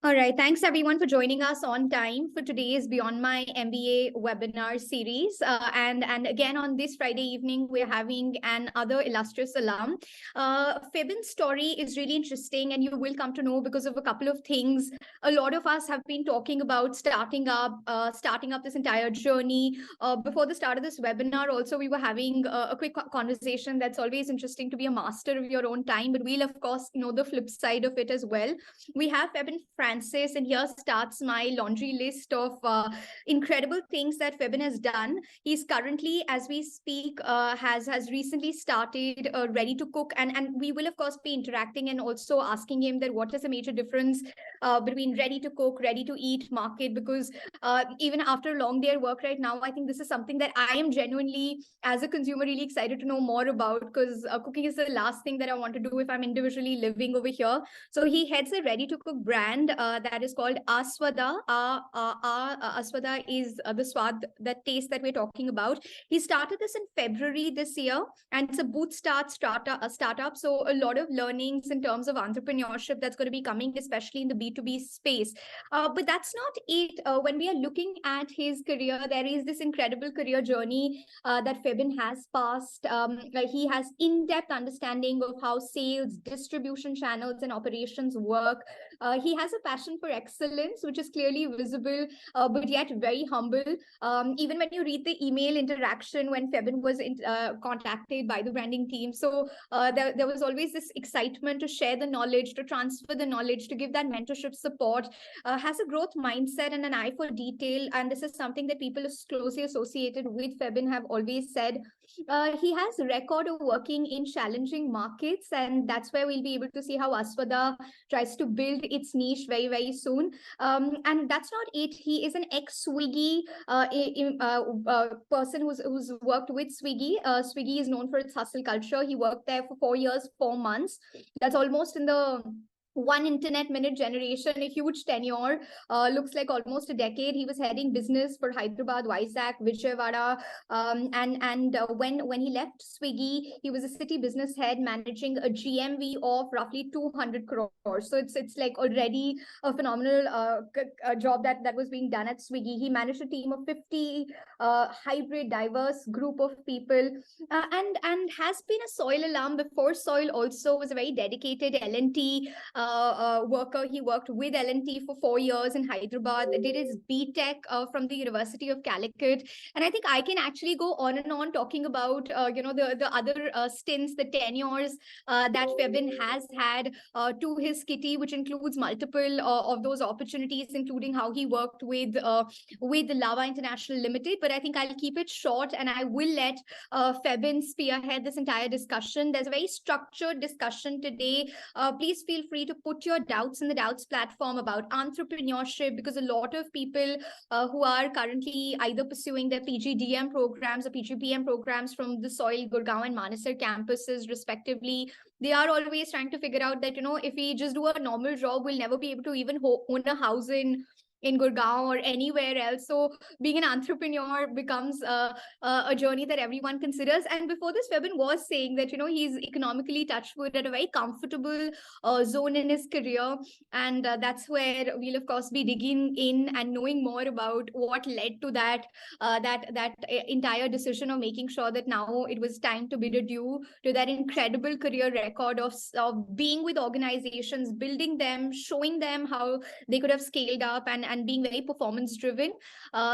All right. Thanks everyone for joining us on time for today's Beyond My MBA webinar series. And again, on this Friday evening, we're having another illustrious alum. Febin's story is really interesting, and you will come to know because of a couple of things. A lot of us have been talking about starting up this entire journey. Before the start of this webinar, also, we were having a quick conversation. That's always interesting to be a master of your own time, but we'll, of course, know the flip side of it as well. We have Febin Francis, and here starts my laundry list of incredible things that Febin has done. He's currently, as we speak, has recently started Ready to Cook, and we will, of course, be interacting and also asking him that what is the major difference between Ready to Cook, Ready to Eat market, because even after a long day at work right now, I think this is something that I am genuinely, as a consumer, really excited to know more about, because cooking is the last thing that I want to do if I'm individually living over here. So he heads a Ready to Cook brand that is called Aswada. Aswada is the swad, that taste that we're talking about. He started this in February this year, and it's a bootstrap startup. So a lot of learnings in terms of entrepreneurship that's going to be coming, especially in the B2B space. But that's not it. When we are looking at his career, there is this incredible career journey that Febin has passed. He has in-depth understanding of how sales, distribution channels, and operations work. He has a passion for excellence, which is clearly visible, but yet very humble. Even when you read the email interaction when Febin was contacted by the branding team, so there was always this excitement to share the knowledge, to transfer the knowledge, to give that mentorship support. Has a growth mindset and an eye for detail, and this is something that people closely associated with Febin have always said. He has a record of working in challenging markets, and that's where we'll be able to see how Aswada tries to build its niche very, very soon. And that's not it. He is an ex-Swiggy person who's worked with Swiggy. Swiggy is known for its hustle culture. He worked there for 4 years, 4 months. That's almost in the one internet minute generation, a huge tenure, looks like almost a decade. He was heading business for Hyderabad, Vizag, Vijayawada, and when he left Swiggy, he was a city business head managing a GMV of roughly 200 crores. So it's like already a phenomenal job that was being done at Swiggy. He managed a team of 50 hybrid, diverse group of people, and has been a Soil alum. Before Soil, also was a very dedicated L&T worker. He worked with L&T for 4 years in Hyderabad, did his BTech from the University of Calicut. And I think I can actually go on and on talking about, the other stints, the tenures that Febin has had to his kitty, which includes multiple of those opportunities, including how he worked with Lava International Limited. But I think I'll keep it short, and I will let Febin spearhead this entire discussion. There's a very structured discussion today. Please feel free to put your doubts in the doubts platform about entrepreneurship, because a lot of people who are currently either pursuing their PGDM programs or PGPM programs from the Soil, Gurgaon, and Manesar campuses respectively, they are always trying to figure out that, if we just do a normal job, we'll never be able to even own a house in Gurgaon or anywhere else. So being an entrepreneur becomes a journey that everyone considers. And before this, Febin was saying that, he's economically touched wood at a very comfortable zone in his career. And that's where we'll, of course, be digging in and knowing more about what led to that entire decision of making sure that now it was time to bid adieu to that incredible career record of being with organizations, building them, showing them how they could have scaled up, and being very performance driven.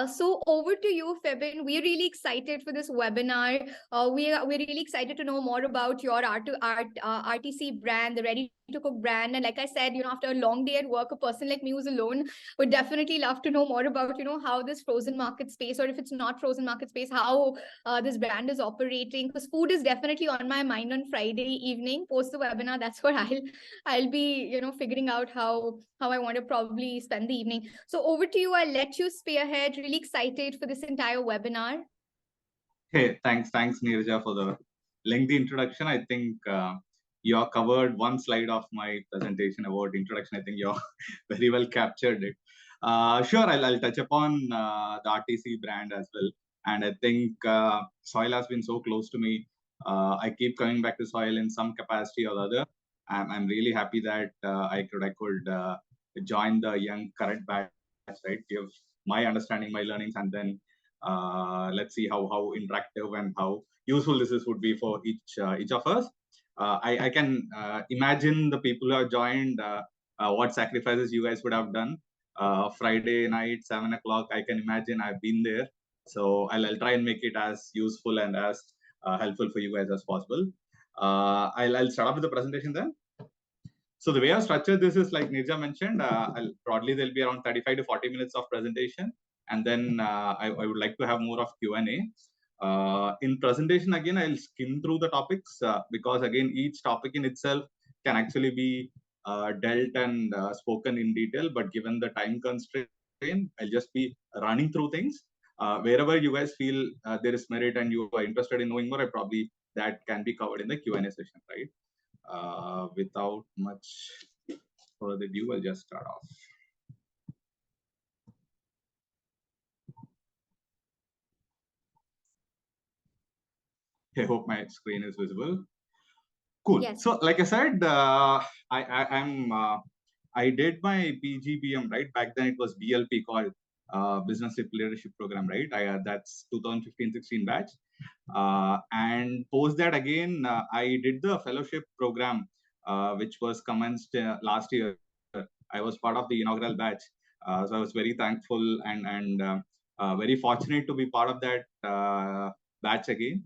So over to you, Febin. We're really excited for this webinar. We're really excited to know more about your RTC brand, the Ready to Cook brand. And like I said, after a long day at work, a person like me who's alone would definitely love to know more about, how this frozen market space, or if it's not frozen market space, how this brand is operating. Because food is definitely on my mind on Friday evening post the webinar. That's where I'll be, figuring out how I want to probably spend the evening. So over to you. I'll let you spearhead. Really excited for this entire webinar. Hey, thanks, Neerja, for the lengthy introduction. I think you have covered one slide of my presentation about introduction. I think you very well captured it. Sure, I'll touch upon the RTC brand as well. And I think Soil has been so close to me. I keep coming back to Soil in some capacity or other. I'm really happy that I could join the young current batch, right? Give my understanding, my learnings, and then let's see how interactive and how useful this would be for each of us. I can imagine the people who have joined, what sacrifices you guys would have done. Friday night, 7 o'clock, I can imagine. I've been there. So I'll try and make it as useful and as helpful for you guys as possible. I'll start off with the presentation then. So the way I've structured this is like Nirja mentioned, broadly there'll be around 35 to 40 minutes of presentation. And then I would like to have more of Q&A. In presentation, again, I'll skim through the topics because again, each topic in itself can actually be dealt and spoken in detail, but given the time constraint, I'll just be running through things. Wherever you guys feel there is merit and you are interested in knowing more, that can be covered in the Q&A session, right? Without much further ado, I'll just start off. I hope my screen is visible. Cool. Yes. So, like I said, I did my PGPM, right? Back then it was BLP, called Business Leadership Program, right? That's 2015-16 batch. And post that again, I did the fellowship program, which was commenced last year. I was part of the inaugural batch. So I was very thankful and very fortunate to be part of that batch again.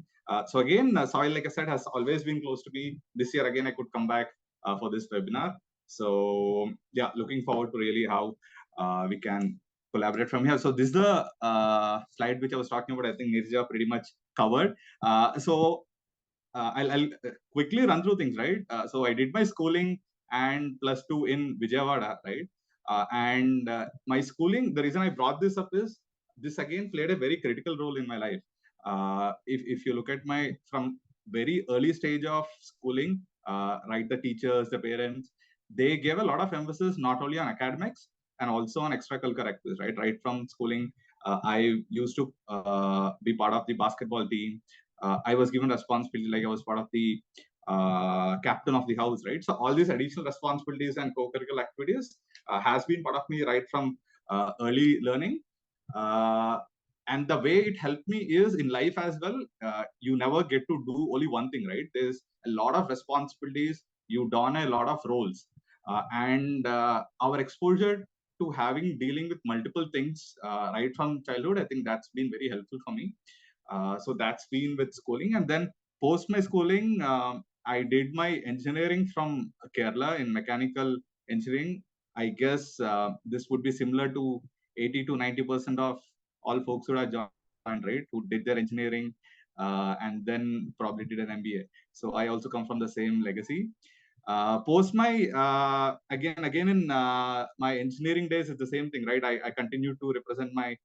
So again, Soil, like I said, has always been close to me. This year again, I could come back for this webinar. So yeah, looking forward to really how we can collaborate from here. So this is the slide which I was talking about. I think Nirja pretty much covered. I'll quickly run through things, right? So I did my schooling and +2 in Vijayawada, right? My schooling, the reason I brought this up is this again played a very critical role in my life. If you look at my from very early stage of schooling, right, the teachers, the parents, they gave a lot of emphasis not only on academics and also on extracurricular activities, right? Right from schooling, I used to be part of the basketball team. I was given responsibility, like I was part of the captain of the house, right? So all these additional responsibilities and co-curricular activities has been part of me right from early learning. And the way it helped me is in life as well. You never get to do only one thing, right? There's a lot of responsibilities. You don a lot of roles, and our exposure to dealing with multiple things right from childhood, I think that's been very helpful for me. So that's been with schooling. And then post my schooling, I did my engineering from Kerala in mechanical engineering. I guess this would be similar to 80 to 90% of all folks who are joined, right, who did their engineering and then probably did an MBA. So I also come from the same legacy. Post my again in my engineering days, it's the same thing, right? I continue to represent my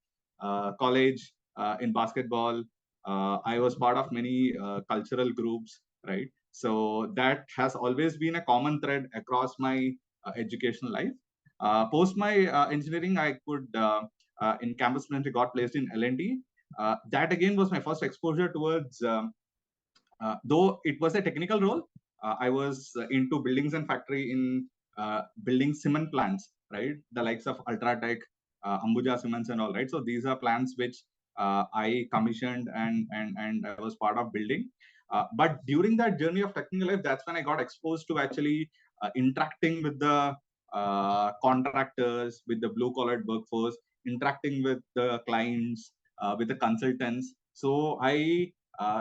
college in basketball. I was part of many cultural groups, right? So that has always been a common thread across my educational life. Post my engineering, I could in campus ministry got placed in L&D. That again was my first exposure towards though it was a technical role, I was into buildings and factory in building cement plants, right? The likes of Ultratech, Ambuja Cements and all, right? So these are plants which I commissioned and I was part of building. But during that journey of technical life, that's when I got exposed to actually interacting with the contractors, with the blue-collar workforce, interacting with the clients, with the consultants. So I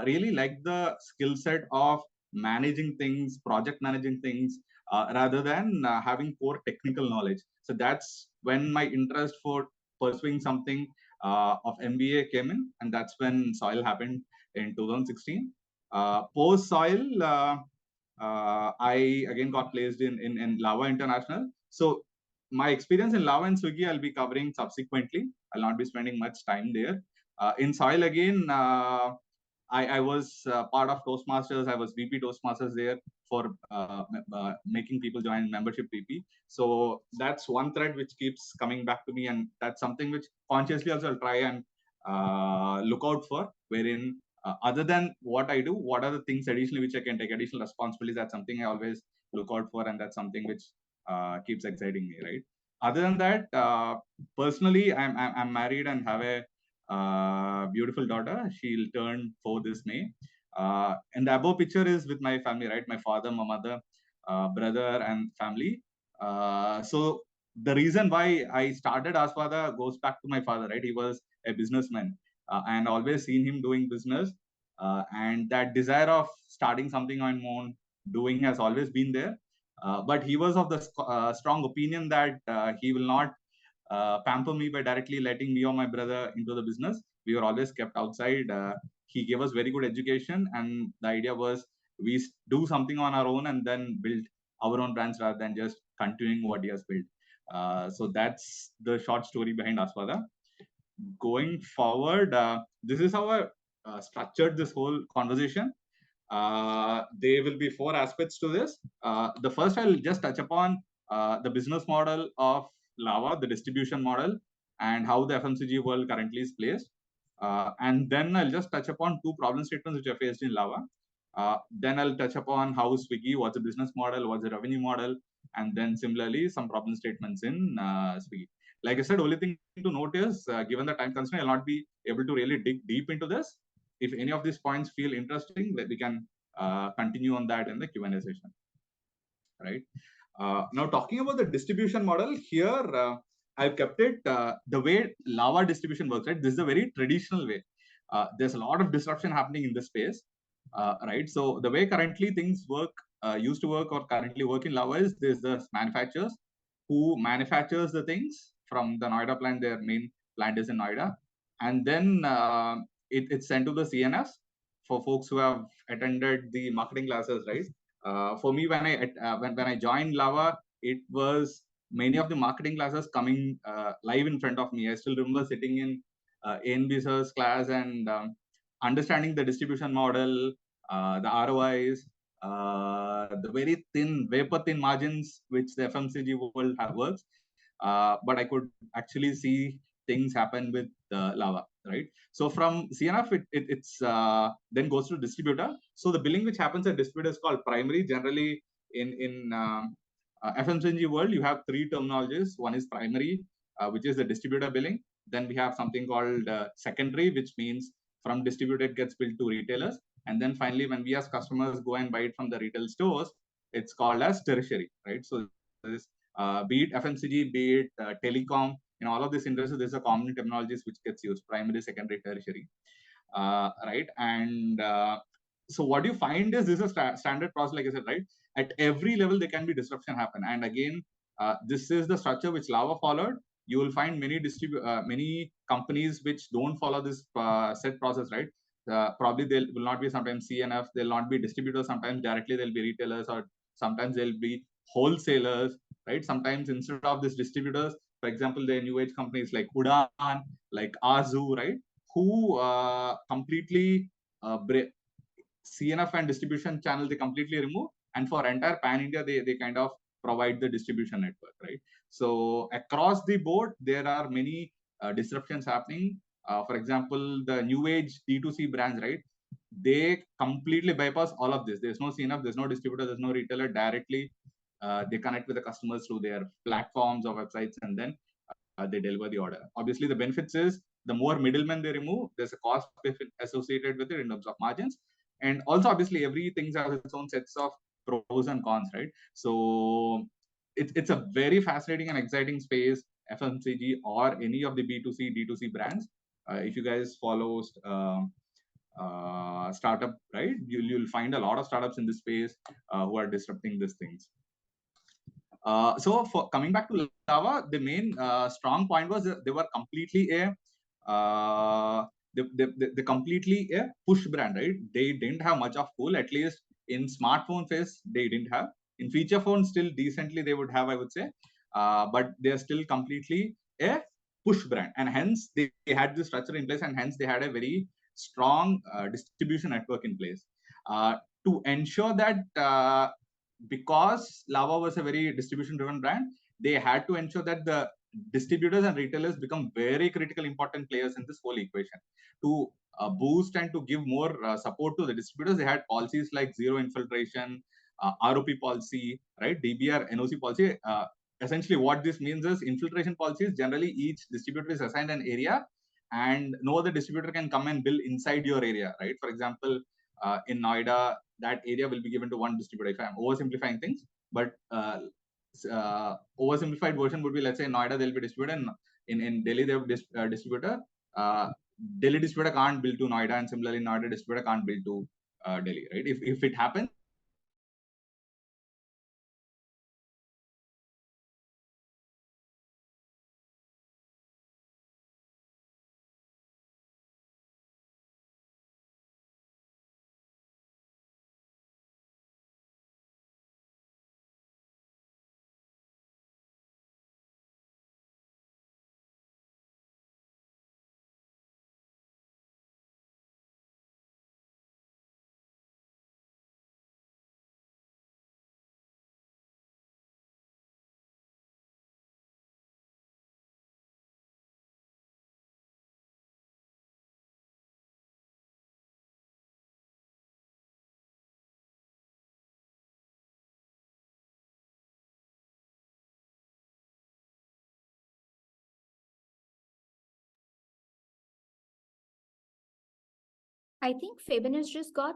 really like the skill set of managing things, project managing things, rather than having core technical knowledge. So that's when my interest for pursuing something of MBA came in, and that's when Soil happened in 2016. Post Soil, I again got placed in Lava International. So my experience in Lava and Swiggy, I'll be covering subsequently. I'll not be spending much time there. In Soil again, I was part of Toastmasters. I was VP Toastmasters there for making people join membership VP. So that's one thread which keeps coming back to me, and that's something which consciously also I'll try and look out for. Wherein other than what I do, what are the things additionally which I can take additional responsibilities? That's something I always look out for, and that's something which keeps exciting me, right? other than that, personally, I'm married and have a beautiful daughter. She'll turn 4 this May. And the above picture is with my family, right? My father, my mother, brother, and family. So the reason why I started Aspada goes back to my father, right? He was a businessman, and always seen him doing business. And that desire of starting something on my own, doing has always been there. But he was of the strong opinion that he will not pamper me by directly letting me or my brother into the business. We were always kept outside. He gave us very good education, and the idea was we do something on our own and then build our own brands rather than just continuing what he has built. So that's the short story behind Aspada. Going forward, this is how I structured this whole conversation. There will be 4 aspects to this. The first, I'll just touch upon the business model of Lava, the distribution model, and how the FMCG world currently is placed. And then I'll just touch upon 2 problem statements which are faced in Lava. Then I'll touch upon how Swiggy, what's the business model, what's the revenue model, and then similarly some problem statements in Swiggy. Like I said, only thing to note is, given the time constraint, I'll not be able to really dig deep into this. If any of these points feel interesting, we can continue on that in the Q&A session, right? Now, talking about the distribution model here, I've kept it the way Lava distribution works, right? This is a very traditional way. There's a lot of disruption happening in this space, right? So the way currently things work, used to work or currently work in Lava is there's the manufacturers who manufactures the things from the Noida plant. Their main plant is in Noida. And then it's sent to the CNS for folks who have attended the marketing classes, right? For me, when I joined Lava, it was many of the marketing classes coming live in front of me. I still remember sitting in ANB sir's class and understanding the distribution model, the ROIs, the very thin, vapor thin margins which the FMCG world works. But I could actually see things happen with Lava, right? So from CNF, it's then goes to distributor. So the billing which happens at distributor is called primary. Generally, in FMCG world, you have 3 terminologies. One is primary, which is the distributor billing. Then we have something called secondary, which means from distributor it gets billed to retailers. And then finally, when we as customers go and buy it from the retail stores, it's called as tertiary, right? So this, be it FMCG, be it telecom, in all of these industries, there's a common terminologies which gets used: primary, secondary, tertiary, right? And so what you find is this is a standard process, like I said, right? At every level, there can be disruption happen. And again, this is the structure which Lava followed. You will find many companies which don't follow this set process, right? Probably there will not be sometimes CNF, they'll not be distributors, sometimes directly they'll be retailers, or sometimes they'll be wholesalers, right? Sometimes instead of these distributors, for example, the new age companies like Udan, like Azu, right? Who completely CNF and distribution channel they completely remove, and for entire pan India they kind of provide the distribution network, right? So across the board there are many disruptions happening. For example, the new age D2C brands, right? They completely bypass all of this. There's no CNF, there's no distributor, there's no retailer. Directly they connect with the customers through their platforms or websites, and then they deliver the order. Obviously, the benefits is the more middlemen they remove, there's a cost associated with it in terms of margins. And also, obviously, everything has its own sets of pros and cons, right? So it's a very fascinating and exciting space, FMCG or any of the B2C, D2C brands. If you guys follow startup, right, you'll find a lot of startups in this space who are disrupting these things. So for coming back to Lava, the main strong point was they were completely they completely a push brand, right? They didn't have much of pull, at least in smartphone phase, they didn't have. In feature phone, still decently they would have, I would say, but they're still completely a push brand, and hence they had this structure in place, and hence they had a very strong distribution network in place to ensure that. Because Lava was a very distribution-driven brand, they had to ensure that the distributors and retailers become very critical, important players in this whole equation. To boost and to give more support to the distributors, they had policies like zero infiltration, ROP policy, right, DBR, NOC policy, essentially what this means is infiltration policies. Generally, each distributor is assigned an area, and no other distributor can come and build inside your area, right? For example, in Noida, that area will be given to one distributor. If I'm oversimplifying things, but oversimplified version would be, let's say in Noida they'll be distributor, and in Delhi they have distributor. Delhi distributor can't build to Noida, and similarly Noida distributor can't build to Delhi, right? If it happens, I think Fabian has just got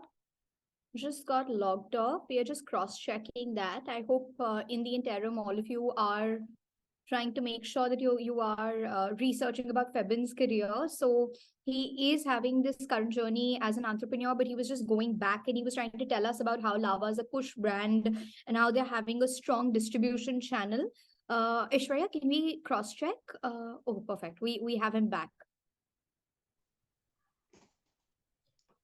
logged off. We are just cross-checking that. I hope in the interim, all of you are trying to make sure that you are researching about Fabian's career. So he is having this current journey as an entrepreneur, but he was just going back and he was trying to tell us about how Lava is a push brand and how they're having a strong distribution channel. Ishwarya, can we cross-check? Oh, perfect. We have him back.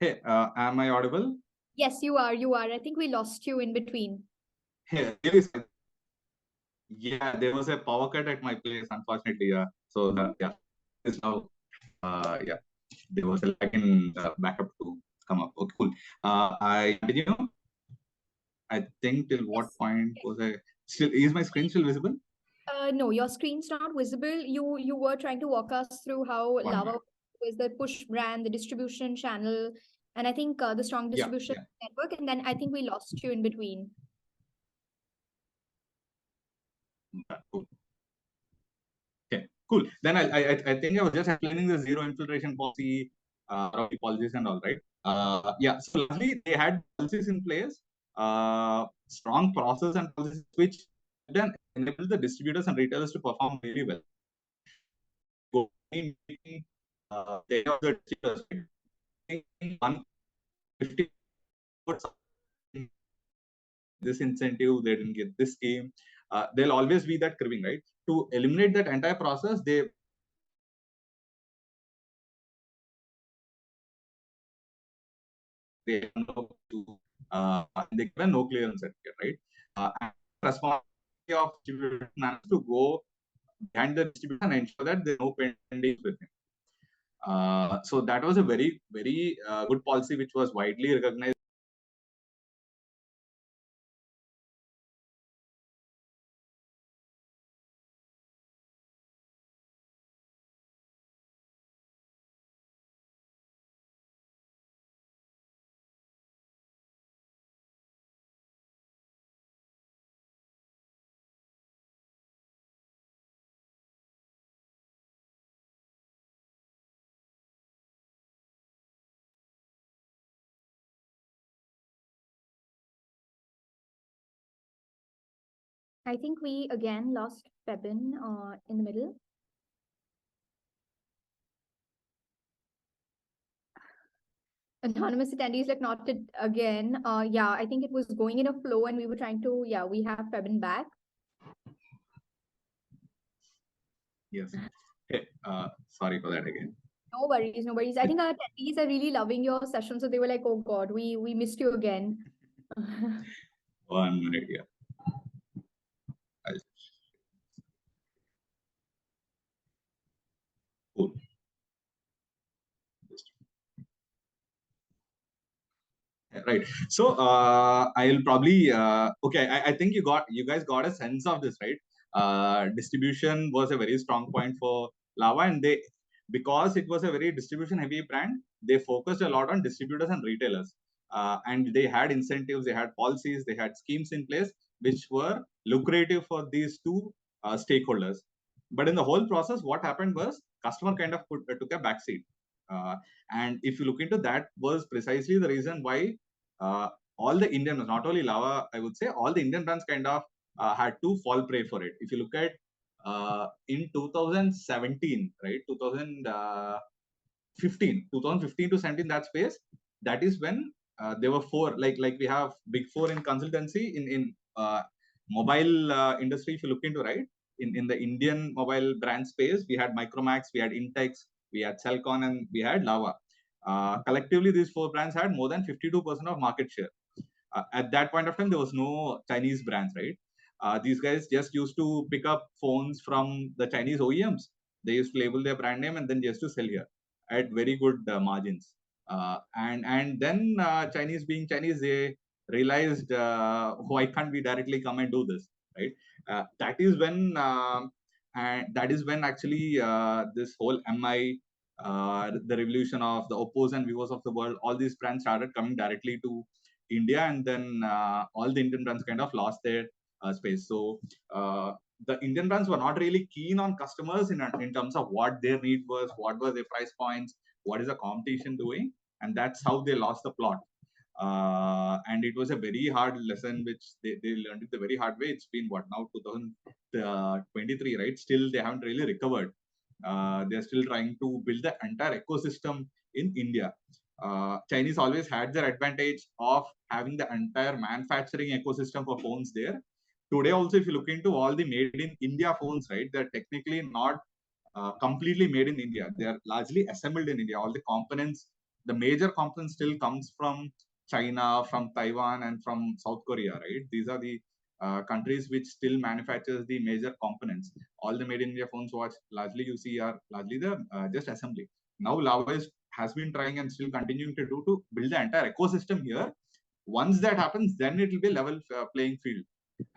hey, am I audible? Yes, you are. You are. I think we lost you in between. Hey, really, yeah, there was a power cut at my place, unfortunately. Yeah, so yeah, it's now yeah, there was a lag in backup to come up. Okay, cool. I continue. I think till what Yes. point was I still? Is my screen still visible? No, your screen's not visible. You were trying to walk us through how 1 minute. Lava was the push brand, the distribution channel, and I think the strong Yeah, distribution yeah. network. And then I think we lost you in between. Cool. Okay, cool. Then I think I was just explaining the zero infiltration policies and all, right? Yeah. So lastly, they had policies in place, strong process and policies which then enable the distributors and retailers to perform really well. Go in meeting, they have the distributors, right? 150 this incentive, they didn't get this scheme. There'll always be that cribbing, right? To eliminate that entire process, they to they give a no clearance certificate, right? And responsibility of distributor to go behind the distributor and ensure that there's no pending with him. So that was a very, very good policy which was widely recognized. I think we again lost Fabian in the middle. Anonymous attendees like not it again. Yeah, I think it was going in a flow and we were trying to, yeah, we have Fabian back. Yes. Hey, sorry for that again. No worries, no worries. I think our attendees are really loving your session. So they were like, oh God, we missed you again. 1 minute, yeah. Cool. Right. So I'll probably okay. I think you guys got a sense of this, right? Distribution was a very strong point for Lava, and they, because it was a very distribution heavy brand, they focused a lot on distributors and retailers, and they had incentives, they had policies, they had schemes in place which were lucrative for these two stakeholders. But in the whole process, what happened was customer kind of took a backseat. And if you look into that, was precisely the reason why all the Indian, not only Lava, I would say, all the Indian brands kind of had to fall prey for it. If you look at in 2017, right, 2015 to 17, that space, that is when there were four, like we have big four in consultancy in mobile industry. If you look into, right, in the Indian mobile brand space, we had Micromax, we had Intex, we had Cellcon, and we had Lava. Collectively, these four brands had more than 52% of market share. At that point of time, there was no Chinese brands, right? These guys just used to pick up phones from the Chinese OEMs. They used to label their brand name and then just to sell here at very good margins. And then Chinese being Chinese, they realized, why can't we directly come and do this, right? That is when actually this whole MI, the revolution of the Oppos and Vivos of the world, all these brands started coming directly to India, and then all the Indian brands kind of lost their space. So the Indian brands were not really keen on customers in terms of what their need was, what were their price points, what is the competition doing, and that's how they lost the plot. And it was a very hard lesson which they learned it the very hard way. It's been what now, 2023, right? Still they haven't really recovered. They're still trying to build the entire ecosystem in India. Chinese always had their advantage of having the entire manufacturing ecosystem for phones there. Today also, if you look into all the made in India phones, right, they're technically not completely made in India. They are largely assembled in India. All the components, the major components still comes from China, from Taiwan, and from South Korea, right? These are the countries which still manufactures the major components. All the made in India phones watch largely you see are largely the just assembly. Now Lava has been trying and still continuing to do to build the entire ecosystem here. Once that happens, then it will be level playing field,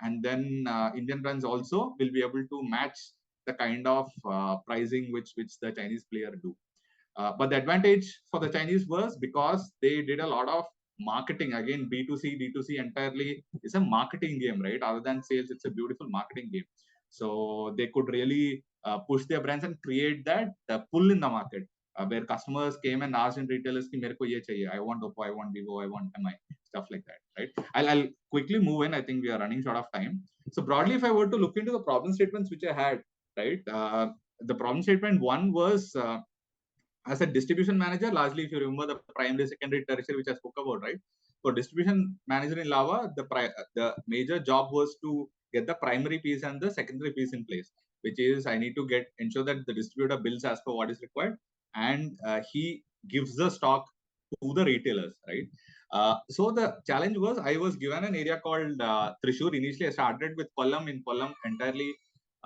and then Indian brands also will be able to match the kind of pricing which the Chinese player do. But the advantage for the Chinese was because they did a lot of marketing. Again, D2C entirely is a marketing game, right? Other than sales, it's a beautiful marketing game. So they could really push their brands and create that pull in the market, where customers came and asked in retailers, ki, mere ko ye chahiye. I want Oppo, I want Vivo, I want MI, stuff like that, right? I'll quickly move in. I think we are running short of time. So broadly, if I were to look into the problem statements which I had, right? The problem statement one was, as a distribution manager, largely, if you remember the primary, secondary, tertiary, which I spoke about, right? For distribution manager in Lava, the major job was to get the primary piece and the secondary piece in place, which is I need to ensure that the distributor bills as per what is required, and he gives the stock to the retailers, right? So the challenge was I was given an area called Thrissur. Initially, I started with Kollam. In Kollam, entirely,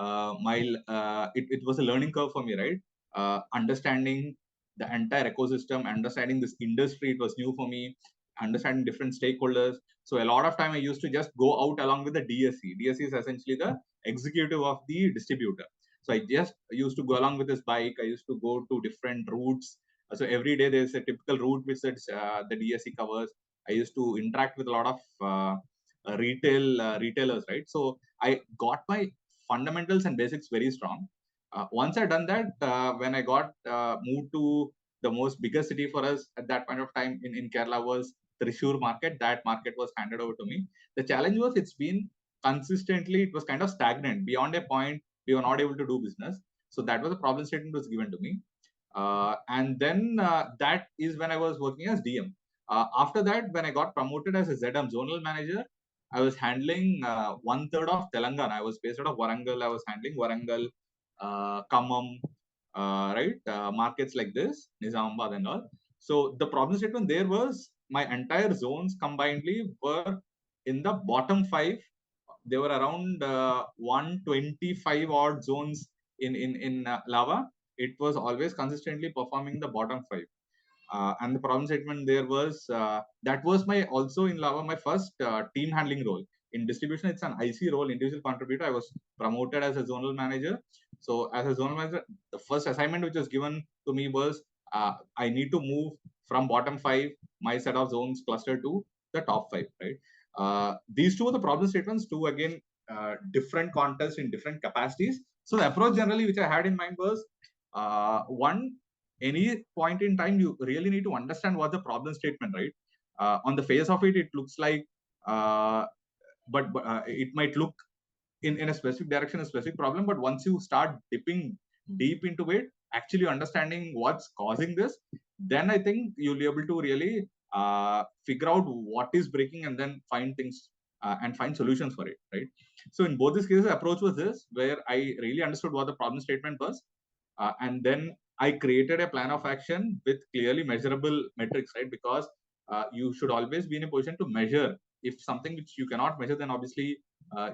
it was a learning curve for me, right? Understanding the entire ecosystem, understanding this industry, it was new for me, understanding different stakeholders. So a lot of time I used to just go out along with the DSC. DSC is essentially the executive of the distributor. So I just used to go along with this bike. I used to go to different routes. So every day there's a typical route which the DSC covers. I used to interact with a lot of retailers, right? So I got my fundamentals and basics very strong. Once I done that, when I got moved to the most biggest city for us at that point of time in Kerala was Thrissur market. That market was handed over to me. The challenge was it's been consistently, it was kind of stagnant. Beyond a point, we were not able to do business. So that was a problem statement was given to me. And then that is when I was working as DM. After that, when I got promoted as a ZM zonal manager, I was handling 1/3 of Telangana. I was based out of Warangal. I was handling Warangal, Khammam, right? Markets like this, Nizamabad and all. So the problem statement there was my entire zones combinedly were in the bottom 5. There were around 125 odd zones in Lava. It was always consistently performing the bottom 5. And the problem statement there was that was my also in Lava my first team handling role. In distribution, it's an IC role, individual contributor. I was promoted as a zonal manager. So as a zonal manager, the first assignment which was given to me was I need to move from bottom 5, my set of zones cluster to the top 5, right? These two are the problem statements. Two again different contests in different capacities. So the approach generally which I had in mind was one, any point in time, you really need to understand what the problem statement, right? On the face of it, it looks like, but it might look in a specific direction, a specific problem. But once you start dipping deep into it, actually understanding what's causing this, then I think you'll be able to really figure out what is breaking and then find things and find solutions for it, right? So in both these cases, the approach was this, where I really understood what the problem statement was, and then I created a plan of action with clearly measurable metrics, right? Because you should always be in a position to measure. If something which you cannot measure, then obviously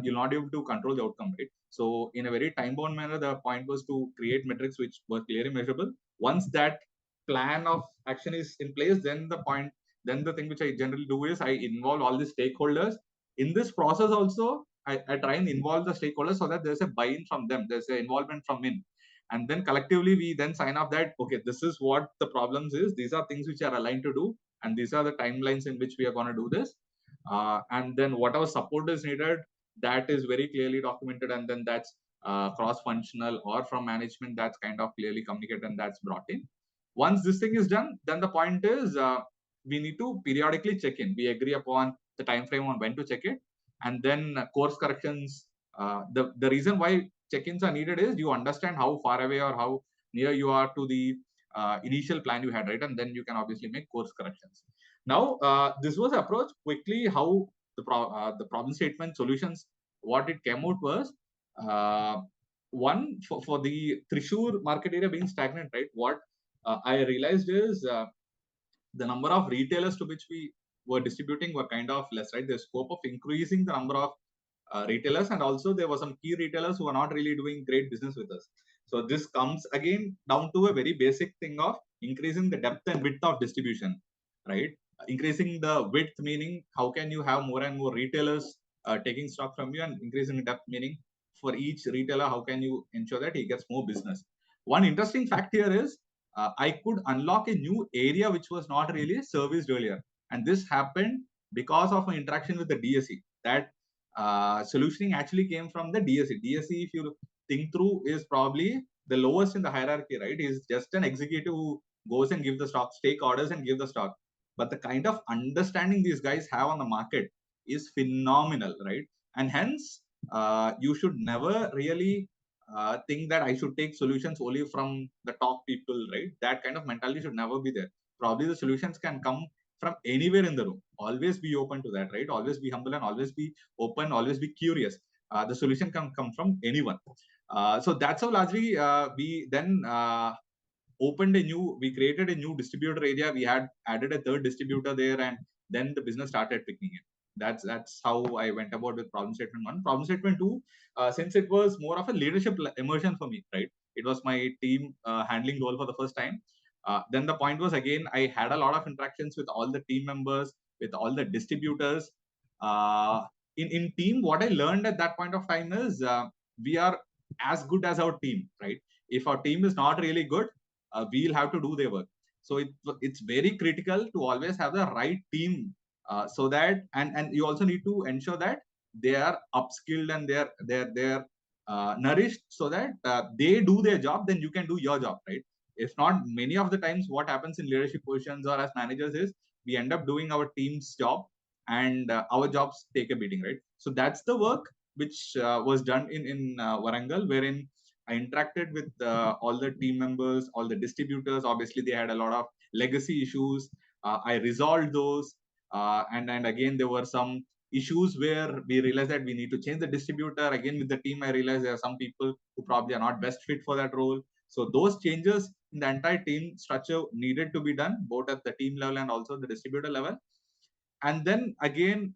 you'll not be able to control the outcome, right? So in a very time-bound manner, the point was to create metrics which were clearly measurable. Once that plan of action is in place, then the thing which I generally do is I involve all the stakeholders in this process. Also, I try and involve the stakeholders so that there's a buy-in from them, there's an involvement from in, and then collectively we then sign off that okay, this is what the problems is, these are things which are aligned to do, and these are the timelines in which we are going to do this, and then whatever support is needed, that is very clearly documented, and then that's cross-functional or from management, that's kind of clearly communicated and that's brought in. Once this thing is done, then the point is we need to periodically check in. We agree upon the time frame on when to check it, and then course corrections. The reason why check-ins are needed is you understand how far away or how near you are to the initial plan you had, right? And then you can obviously make course corrections. Now, this was approached quickly. How the problem statement solutions, what it came out was one, for the Thrissur market area being stagnant, right? What I realized is the number of retailers to which we were distributing were kind of less, right? There's scope of increasing the number of retailers, and also there were some key retailers who are not really doing great business with us. So this comes again down to a very basic thing of increasing the depth and width of distribution, right? Increasing the width meaning how can you have more and more retailers taking stock from you, and increasing the depth meaning for each retailer how can you ensure that he gets more business. One interesting fact here is I could unlock a new area which was not really serviced earlier, and this happened because of my interaction with the DSE. That solutioning actually came from the DSE. DSE, if you think through, is probably the lowest in the hierarchy, right? He's just an executive who goes and give the stock, take orders and give the stock. But the kind of understanding these guys have on the market is phenomenal, right? And hence, you should never really think that I should take solutions only from the top people, right? That kind of mentality should never be there. Probably the solutions can come from anywhere in the room. Always be open to that, right? Always be humble and always be open, always be curious. The solution can come from anyone. So that's how largely we then we created a new distributor area. We had added a third distributor there, and then the business started picking it. That's how I went about with problem statement one. Problem statement two, since it was more of a leadership immersion for me, right? It was my team handling role for the first time. Then the point was again, I had a lot of interactions with all the team members, with all the distributors. In team, what I learned at that point of time is we are as good as our team, right? If our team is not really good, we'll have to do their work. So it's very critical to always have the right team, so that and you also need to ensure that they are upskilled and they're nourished, so that they do their job, then you can do your job, right? If not, many of the times what happens in leadership positions or as managers is we end up doing our team's job, and our jobs take a beating, right? So that's the work which was done in Warangal, wherein I interacted with all the team members, all the distributors. Obviously, they had a lot of legacy issues. I resolved those, and again there were some issues where we realized that we need to change the distributor. Again, with the team, I realized there are some people who probably are not best fit for that role. So those changes in the entire team structure needed to be done, both at the team level and also the distributor level. And then again,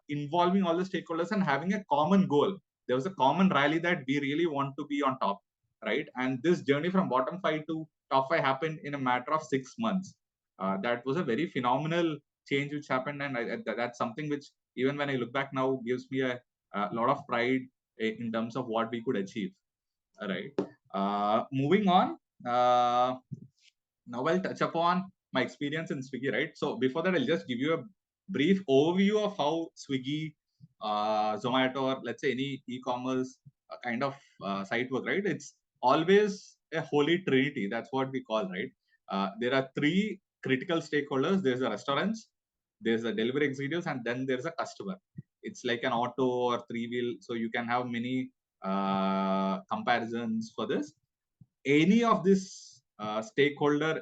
involving all the stakeholders and having a common goal. There was a common rally that we really want to be on top, right? And this journey from bottom five to top five happened in a matter of 6 months. That was a very phenomenal change which happened, and that's something which, even when I look back now, gives me a lot of pride in terms of what we could achieve. All right. Moving on. Now I'll touch upon my experience in Swiggy, right? So before that, I'll just give you a brief overview of how Swiggy Zomato or let's say any e-commerce kind of site work, right? It's always a holy trinity. That's what we call, right? There are three critical stakeholders. There's the restaurants, there's the delivery executives, and then there's a customer. It's like an auto or three-wheel. So you can have many comparisons for this. Any of this stakeholder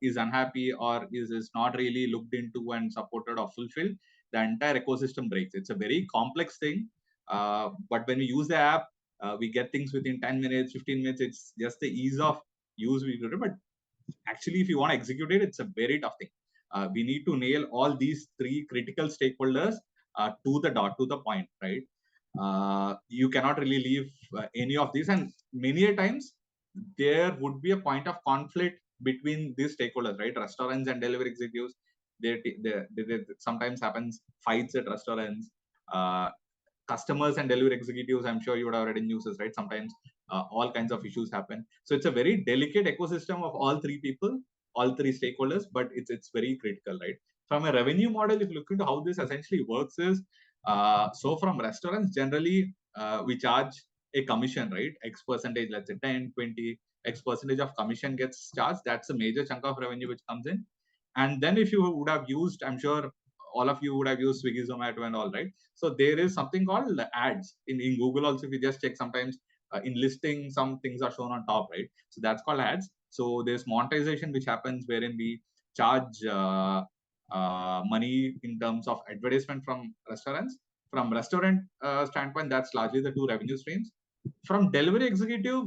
is unhappy or is not really looked into and supported or fulfilled, the entire ecosystem breaks. It's a very complex thing, but when we use the app, we get things within 10 minutes, 15 minutes. It's just the ease of use we do. But actually, if you want to execute it, it's a very tough thing. We need to nail all these three critical stakeholders to the dot, to the point, right? You cannot really leave any of these, and many a times there would be a point of conflict between these stakeholders, right? Restaurants and delivery executives. They sometimes happens fights at restaurants. Customers and delivery executives, I'm sure you would have read in news, right? Sometimes all kinds of issues happen. So it's a very delicate ecosystem of all three people, all three stakeholders, but it's very critical, right? From a revenue model, if you look into how this essentially works is, so from restaurants, generally, we charge a commission, right? X percentage, let's say 10, 20, X percentage of commission gets charged. That's a major chunk of revenue which comes in. And then if you would have used, I'm sure all of you would have used Swiggy, Zomato and all, right? So there is something called ads in Google also. If you just check, sometimes in listing, some things are shown on top, right? So that's called ads. So there's monetization which happens wherein we charge money in terms of advertisement from restaurants. From restaurant standpoint, that's largely the two revenue streams. From delivery executive,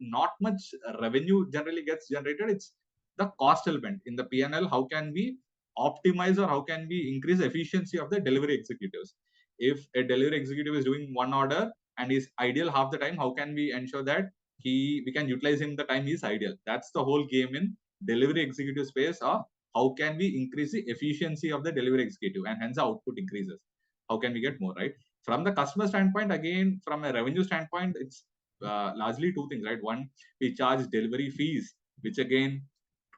not much revenue generally gets generated. It's the cost element in the P&L. How can we optimize or how can we increase efficiency of the delivery executives? If a delivery executive is doing one order and is ideal half the time, how can we ensure that we can utilize him the time he's ideal? That's the whole game in delivery executive space. Of how can we increase the efficiency of the delivery executive and hence the output increases? How can we get more, right? From the customer standpoint, again, from a revenue standpoint, it's largely two things, right? One, we charge delivery fees, which again,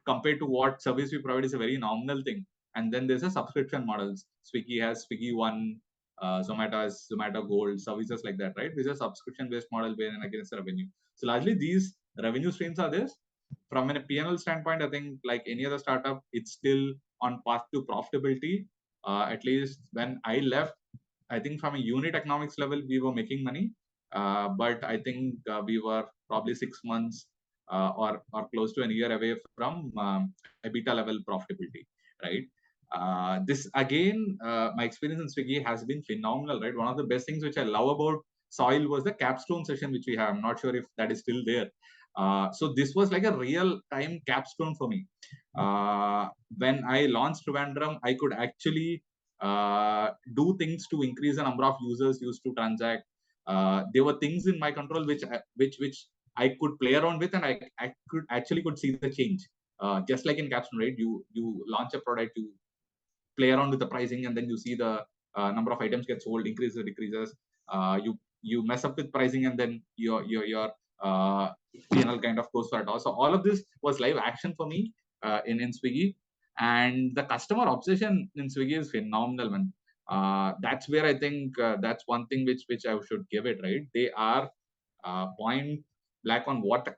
compared to what service we provide, is a very nominal thing. And then there's a subscription models. Swiggy has Swiggy One, Zomato has Zomato Gold, services like that, right? This is a subscription-based model wherein against the revenue. So largely these revenue streams are this. From a P&L standpoint, I think like any other startup, it's still on path to profitability. At least when I left, I think from a unit economics level, we were making money. But I think we were probably 6 months or close to a year away from EBITDA level profitability, right? This again, my experience in Swiggy has been phenomenal, right? One of the best things which I love about Soil was the capstone session which we have. I'm not sure if that is still there. So this was like a real time capstone for me. When I launched Trivandrum, I could actually do things to increase the number of users used to transact. There were things in my control which I could play around with, and I could see the change. Just like in capstone, right? You launch a product, you play around with the pricing, and then you see the number of items get sold, increases, decreases. You mess up with pricing, and then your P&L kind of goes for it. Also, all of this was live action for me in Swiggy, and the customer obsession in Swiggy is phenomenal, man. That's where I think that's one thing which I should give it, right? They are point black on what the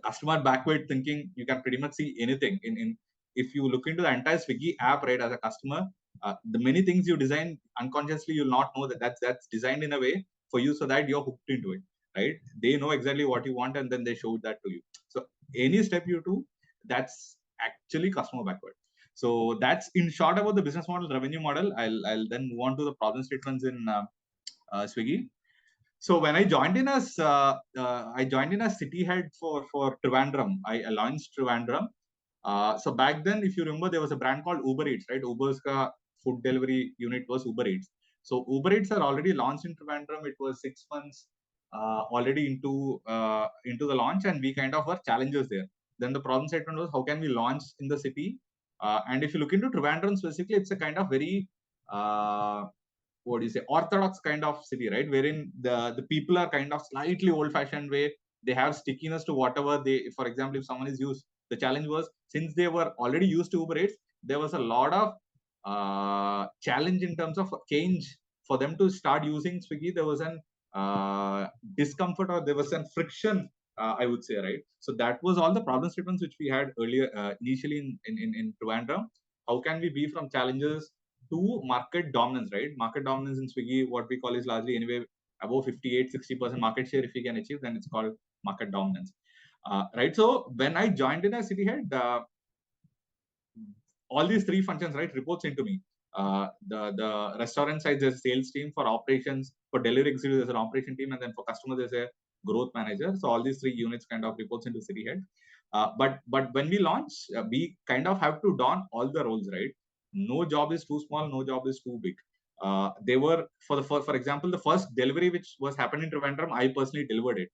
customer backward thinking. You can pretty much see anything in if you look into the entire Swiggy app, right? As a customer, the many things you design unconsciously, you'll not know that's designed in a way for you so that you're hooked into it, right? They know exactly what you want and then they show that to you. So any step you do, that's actually customer backward. So that's in short about the business model, revenue model. I'll then move on to the problem statements in Swiggy. So when I joined in as city head for Trivandrum, I launched Trivandrum. So back then, if you remember, there was a brand called Uber Eats, right? Uber's food delivery unit was Uber Eats. So Uber Eats are already launched in Trivandrum. It was 6 months already into the launch, and we kind of were challengers there. Then the problem statement was, how can we launch in the city? And if you look into Trivandrum specifically, it's a kind of very what do you say, orthodox kind of city, right? Wherein the people are kind of slightly old-fashioned way. They have stickiness to whatever they, for example, if someone is used, the challenge was, since they were already used to Uber Eats, there was a lot of challenge in terms of change for them to start using Swiggy, there was an discomfort, or there was some friction, I would say, right? So that was all the problem statements which we had earlier, initially in Trivandrum. How can we be from challenges to market dominance, right? Market dominance in Swiggy, what we call is largely anyway above 58-60% market share. If we can achieve, then it's called market dominance, right? So when I joined in as city head, all these three functions, right, reports into me. The restaurant side, there's a sales team. For operations, for delivery executive, there's an operation team, and then for customer, there's a growth manager. So all these three units kind of reports into city head. But when we launch, we kind of have to don all the roles, right? No job is too small, no job is too big. They were for example, the first delivery which was happening in Trivandrum, I personally delivered it,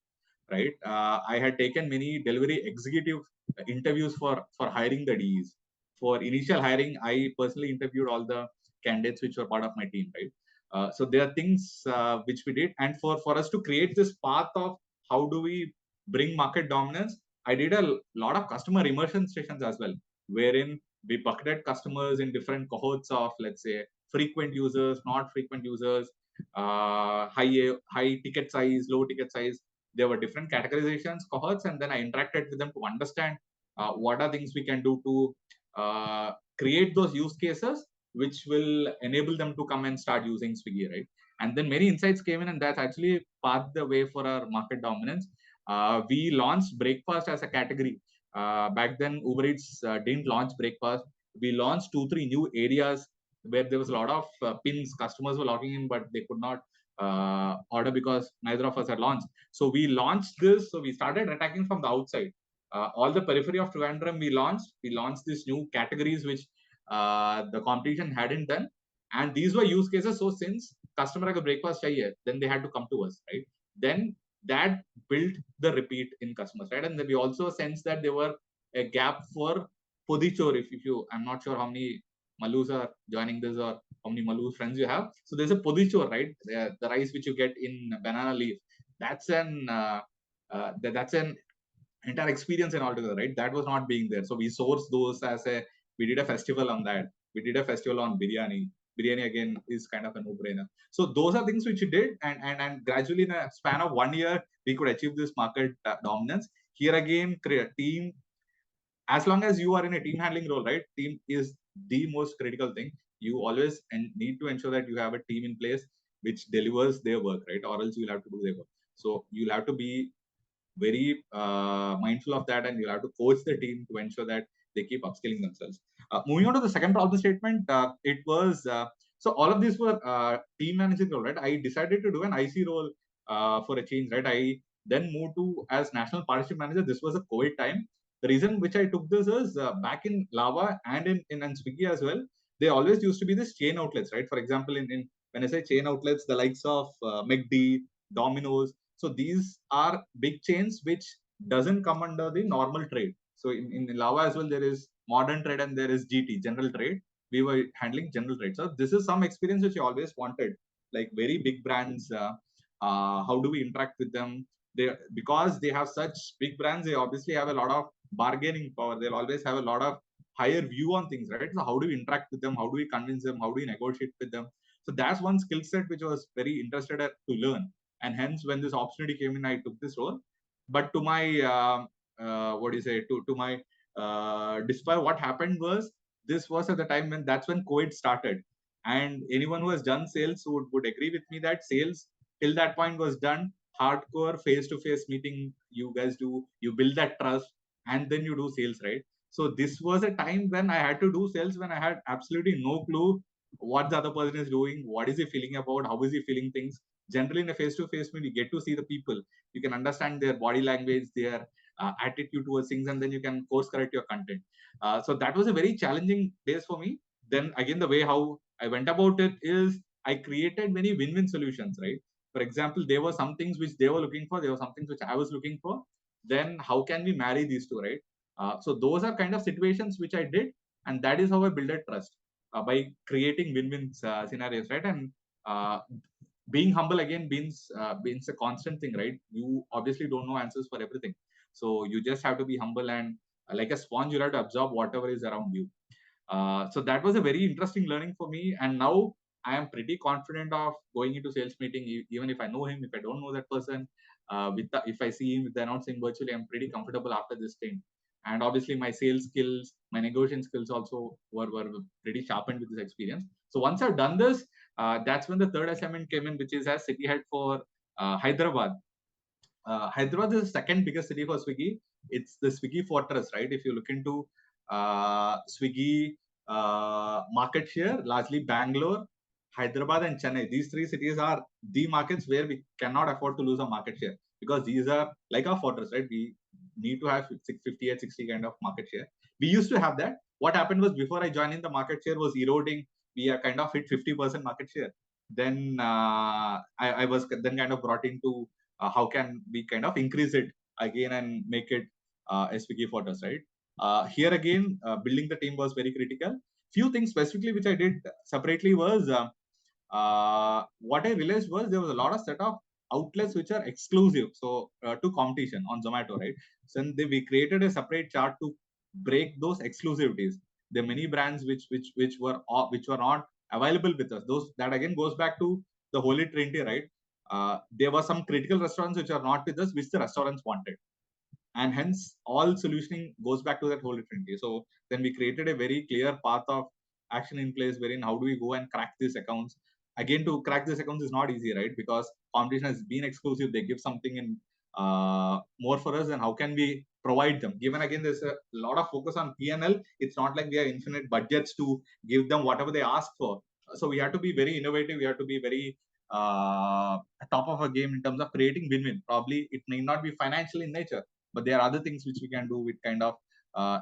right? I had taken many delivery executive interviews for hiring the Ds. For initial hiring, I personally interviewed all the candidates which were part of my team, right? So there are things which we did, and for us to create this path of how do we bring market dominance, I did a lot of customer immersion sessions as well, wherein we bucketed customers in different cohorts of, let's say, frequent users, not frequent users, high ticket size, low ticket size. There were different categorizations, cohorts, and then I interacted with them to understand what are things we can do to create those use cases which will enable them to come and start using Swiggy, right? And then many insights came in, and that's actually paved the way for our market dominance. We launched breakfast as a category. Back then, Uber Eats didn't launch breakfast. We launched 2-3 new areas where there was a lot of pins. Customers were logging in, but they could not order because neither of us had launched. So we launched this. So we started attacking from the outside. All the periphery of Trivandrum we launched these new categories which the competition hadn't done, and these were use cases. So since customer ka breakfast chahiye, then they had to come to us, right? Then that built the repeat in customers, right? And then we also sensed that there were a gap for podichor. If you, I'm not sure how many Malus are joining this or how many Malu friends you have. So there's a podichor, right? The rice which you get in banana leaf. That's that's an entire experience and altogether, right? That was not being there. So we sourced those we did a festival on that. We did a festival on biryani. Biryani again is kind of a no-brainer. So those are things which we did, and gradually in a span of 1 year, we could achieve this market dominance. Here again, create team. As long as you are in a team handling role, right? Team is the most critical thing. You always need to ensure that you have a team in place which delivers their work, right? Or else you'll have to do their work. So you'll have to be very mindful of that, and you'll have to coach the team to ensure that they keep upskilling themselves. Moving on to the second problem statement, it was so all of these were team managing role, right? I decided to do an IC role for a change, right? I then moved to as national partnership manager. This was a COVID time. The reason which I took this is back in Lava and in Swiggy as well, they always used to be this chain outlets, right? For example, in when I say chain outlets, the likes of McD, Domino's. So these are big chains which doesn't come under the normal trade. So in Lava as well, there is modern trade and there is GT, general trade. We were handling general trade. So this is some experience which you always wanted, like very big brands. How do we interact with them? Because they have such big brands, they obviously have a lot of bargaining power. They'll always have a lot of higher view on things, right? So how do we interact with them? How do we convince them? How do we negotiate with them? So that's one skill set which I was very interested to learn, and hence when this opportunity came in, I took this role. But to my what do you say, to my despite what happened was, this was at the time when COVID started, and anyone who has done sales would agree with me that sales till that point was done hardcore face-to-face meeting. You guys do, you build that trust, and then you do sales, right? So this was a time when I had to do sales, when I had absolutely no clue what the other person is doing, what is he feeling about, how is he feeling things. Generally in a face-to-face meeting, you get to see the people, you can understand their body language, their attitude towards things, and then you can course correct your content. So that was a very challenging days for me. Then again, the way how I went about it is I created many win-win solutions, right? For example, there were some things which they were looking for, there were some things which I was looking for. Then how can we marry these two, right? So those are kind of situations which I did, and that is how I built a trust, by creating win-win scenarios, right? And being humble again means a constant thing, right? You obviously don't know answers for everything, so you just have to be humble, and like a sponge, you have to absorb whatever is around you. So that was a very interesting learning for me. And now I am pretty confident of going into sales meeting, even if I know him, if I don't know that person. If I see him, if they're not saying virtually, I'm pretty comfortable after this thing. And obviously, my sales skills, my negotiation skills also were pretty sharpened with this experience. So once I've done this, that's when the third assignment came in, which is as city head for Hyderabad. Hyderabad is the second biggest city for Swiggy. It's the Swiggy fortress, right? If you look into Swiggy market share, largely Bangalore, Hyderabad, and Chennai. These three cities are the markets where we cannot afford to lose our market share, because these are like our fortress, right? We need to have 58, 60 kind of market share. We used to have that. What happened was, before I joined in, the market share was eroding. We are kind of hit 50% market share. Then I was then kind of brought into how can we kind of increase it again and make it SVK for us, right? Here again, building the team was very critical. Few things specifically which I did separately was, what I realized was there was a lot of set of outlets which are exclusive to competition on Zomato, right? So we created a separate chart to break those exclusivities. There are many brands which were not available with us. Those that again goes back to the holy trinity, right? There were some critical restaurants which are not with us, which the restaurants wanted, and hence all solutioning goes back to that holy trinity. So then we created a very clear path of action in place, wherein how do we go and crack these accounts. Again, to crack these accounts is not easy, right? Because competition has been exclusive. They give something in more for us, and how can we provide them? Given again, there's a lot of focus on P&L. It's not like we have infinite budgets to give them whatever they ask for. So we have to be very innovative. We have to be very top of a game in terms of creating win-win. Probably it may not be financial in nature, but there are other things which we can do which kind of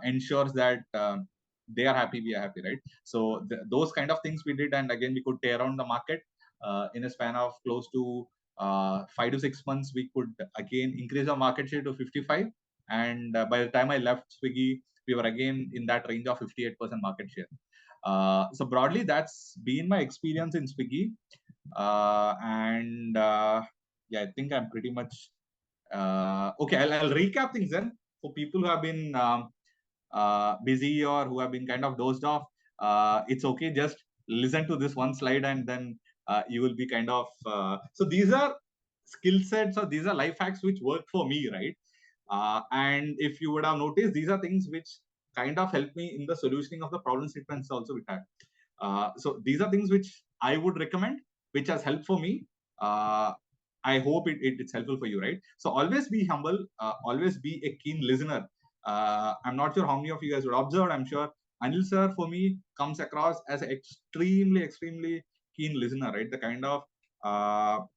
ensures that they are happy, we are happy, right? So those kind of things we did, and again we could tear around the market in a span of close to 5 to 6 months. We could again increase our market share to 55, and by the time I left Swiggy, we were again in that range of 58% market share. So broadly, that's been my experience in Swiggy, and yeah, I think I'm pretty much okay. I'll recap things then for people who have been busy or who have been kind of dozed off. It's okay, just listen to this one slide and then you will be kind of so these are skill sets, or these are life hacks which work for me, right? And if you would have noticed, these are things which kind of help me in the solutioning of the problem statements also we had. So these are things which I would recommend, which has helped for me. I hope it's helpful for you, right? So always be humble, always be a keen listener. I'm not sure how many of you guys would observe. I'm sure Anil sir, for me, comes across as an extremely keen listener, right? The kind of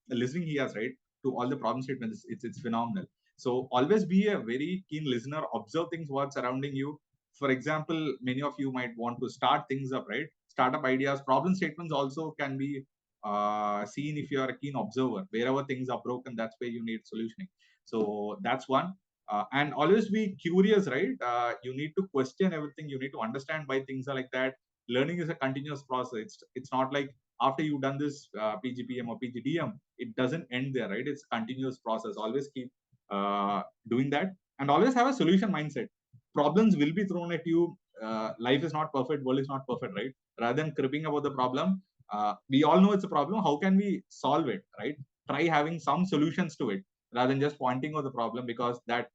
listening he has, right, to all the problem statements, it's phenomenal. So always be a very keen listener, observe things what's surrounding you. For example, many of you might want to start things up, right? Startup ideas, problem statements also can be seen if you are a keen observer. Wherever things are broken, that's where you need solutioning. So that's one. And always be curious, right? You need to question everything. You need to understand why things are like that. Learning is a continuous process. It's not like after you've done this PGPM or PGDM, it doesn't end there, right? It's a continuous process. Always keep doing that, and always have a solution mindset. Problems will be thrown at you. Life is not perfect, world is not perfect, right? Rather than cribbing about the problem, we all know it's a problem. How can we solve it, right? Try having some solutions to it rather than just pointing out the problem, because that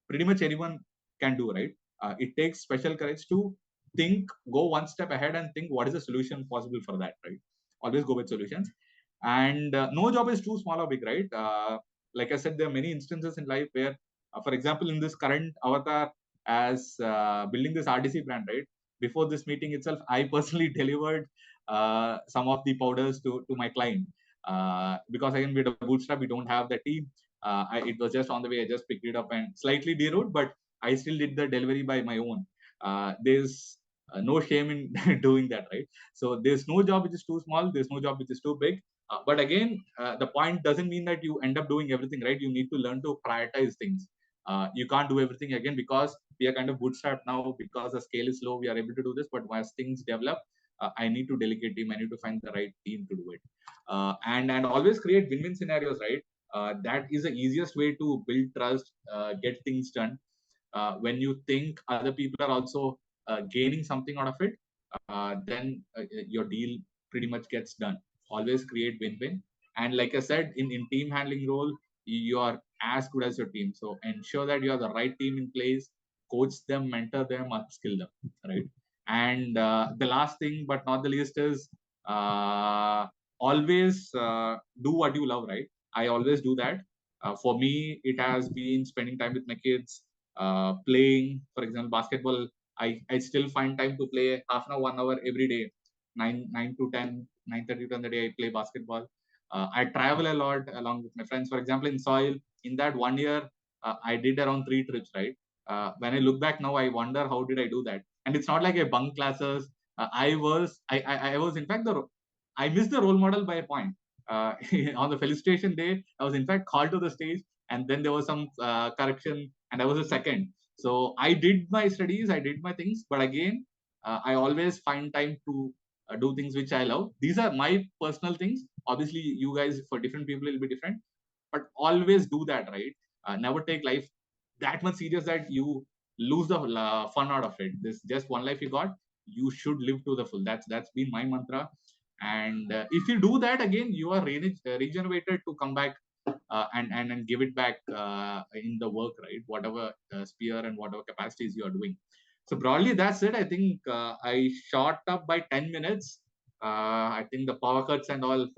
pretty much anyone can do, right? It takes special courage to think, go one step ahead and think what is the solution possible for that, right? Always go with solutions. And no job is too small or big, right? Like I said, there are many instances in life where, for example, in this current avatar, as building this RDC brand, right? Before this meeting itself, I personally delivered some of the powders to my client. Because again, with a bootstrap, we don't have the team. It was just on the way. I just picked it up and slightly deroute, but I still did the delivery by my own. There's no shame in doing that, right? So there's no job which is too small. There's no job which is too big. But again, the point doesn't mean that you end up doing everything, right? You need to learn to prioritize things. You can't do everything again, because we are kind of bootstrapped now, because the scale is low. We are able to do this, but as things develop, I need to delegate team. I need to find the right team to do it, and always create win-win scenarios, right? That is the easiest way to build trust, get things done. When you think other people are also gaining something out of it, then your deal pretty much gets done. Always create win-win. And like I said, in team handling role, you are as good as your team. So ensure that you have the right team in place, coach them, mentor them, upskill them, right? And the last thing, but not the least, is always do what you love, right? I always do that. For me, it has been spending time with my kids, playing, for example, basketball. I still find time to play half an hour, 1 hour every day, 9 to 10, 9:30 to 10 the day. I play basketball. I travel a lot along with my friends. For example, in soil, in that 1 year, I did around 3 trips, right? When I look back now, I wonder how did I do that? And it's not like a bunk classes. I was in fact I missed the role model by a point. On the felicitation day, I was in fact called to the stage, and then there was some correction, and I was a second. So I did my studies, I did my things, but again, I always find time to do things which I love. These are my personal things. Obviously, you guys, for different people, it will be different, but always do that, right? Never take life that much serious that you lose the fun out of it. This just one life you got. You should live to the full. That's been my mantra. And if you do that, again, you are regenerated to come back and give it back in the work, right? Whatever sphere and whatever capacities you are doing. So broadly, that's it. I think I shot up by 10 minutes. I think the power cuts and all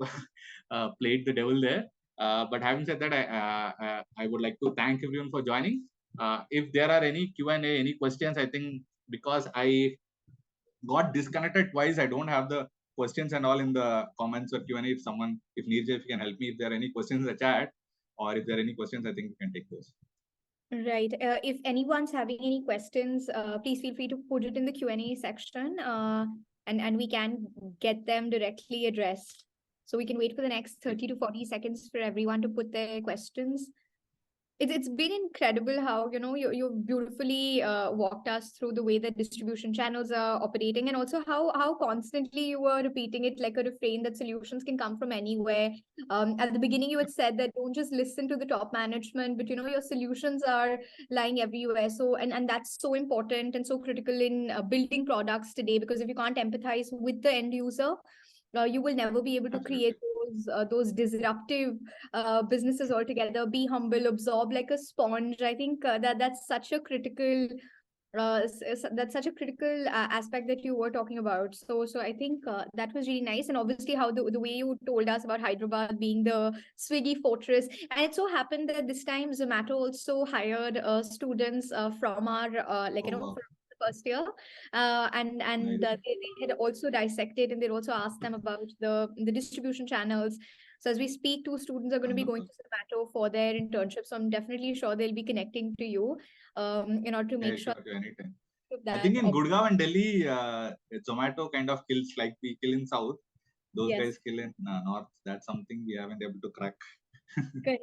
played the devil there. But having said that, I would like to thank everyone for joining. If there are any Q&A, any questions, I think because I got disconnected twice, I don't have the questions and all in the comments or Q&A. If Neerja, if you can help me, if there are any questions in the chat, or if there are any questions, I think we can take those. Right. If anyone's having any questions, please feel free to put it in the Q&A section, and we can get them directly addressed. So we can wait for the next 30 to 40 seconds for everyone to put their questions. It's been incredible how, you beautifully walked us through the way that distribution channels are operating, and also how constantly you were repeating it like a refrain that solutions can come from anywhere. At the beginning, you had said that don't just listen to the top management, but your solutions are lying everywhere. So and that's so important and so critical in building products today, because if you can't empathize with the end user, you will never be able to create those disruptive businesses altogether. Be humble, absorb like a sponge. I think that's such a critical aspect that you were talking about. So I think that was really nice. And obviously how the way you told us about Hyderabad being the Swiggy fortress, and it so happened that this time Zomato also hired students from our from the first year, they had also dissected, and they also asked them about the distribution channels. So as we speak, 2 students are going to be going to Zomato for their internship. So I'm definitely sure they'll be connecting to you in order to make sure. Anytime. That I think in Gurgaon and Delhi, Zomato kind of kills like we kill in South. Those guys kill in North. That's something we haven't able to crack. Correct.